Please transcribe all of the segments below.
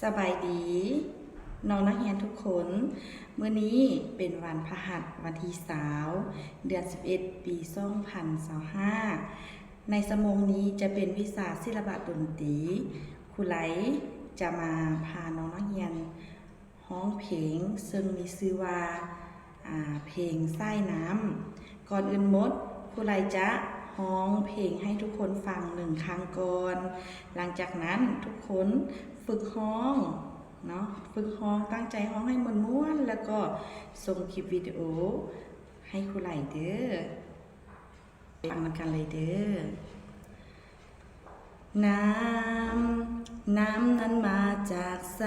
สบายดีน้องนักเรียนทุกคนมื้อนี้เป็นวันพฤหัสวันที่20เดือน11ปี2025ในชั่วโมงนี้จะเป็นวิชาศิลปะดนตรีครูไหลจะมาพาน้องนักเรียนร้องเพลงซึ่งมีชื่อว่าเพลงใต้น้ำก่อนอื่นหมดครูไหลจะร้องเพลงให้ทุกคนฟัง1 ครั้งก่อนหลังจากนั้นทุกคนฝึกร้องเนาะฝึกร้องตั้งใจร้องให้ม้วนๆแล้วก็ส่งคลิปวิดีโอให้ครูไหลเด้อฟังกันเลยเด้อน้ำนั้นมาจากไส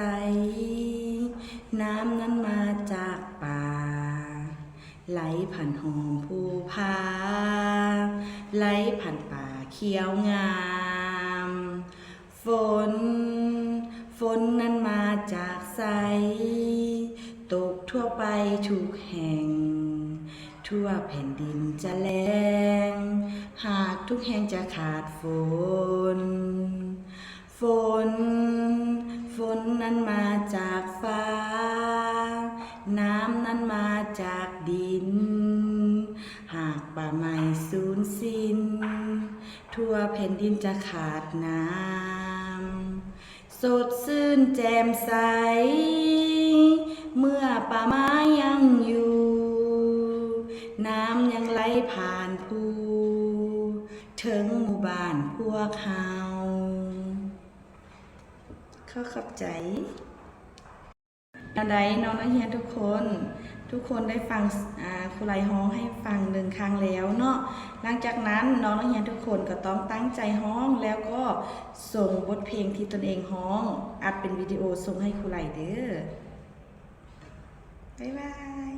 น้ำนั้นมาจากป่าไหลผ่านหอมภูผาไหลผ่านป่าเขียวงามฝนนั้นมาจากไสตกทั่วไปทุกแห่งทั่วแผ่นดินจะแล้งหากทุกแห่งจะขาดฝนนั้นมาจากฟ้าน้ำนั้นมาจากดินหากป่าไม้สูญสิ้นทั่วแผ่นดินจะขาดน้ำสดชื่นแจ่มใสเมื่อป่าไม้ยังอยู่น้ำยังไหลผ่านภูถึงหมู่บ้านพวกเราเข้าขับใจตอนใดน้องนักเรียนทุกคนได้ฟังครูไหลร้องให้ฟัง1 ครั้งแล้วเนาะหลังจากนั้นน้องนักเรียนทุกคนก็ต้องตั้งใจร้องแล้วก็ส่งบทเพลงที่ตนเองร้องอัดเป็นวิดีโอส่งให้ครูไหลเด้อบ๊ายบาย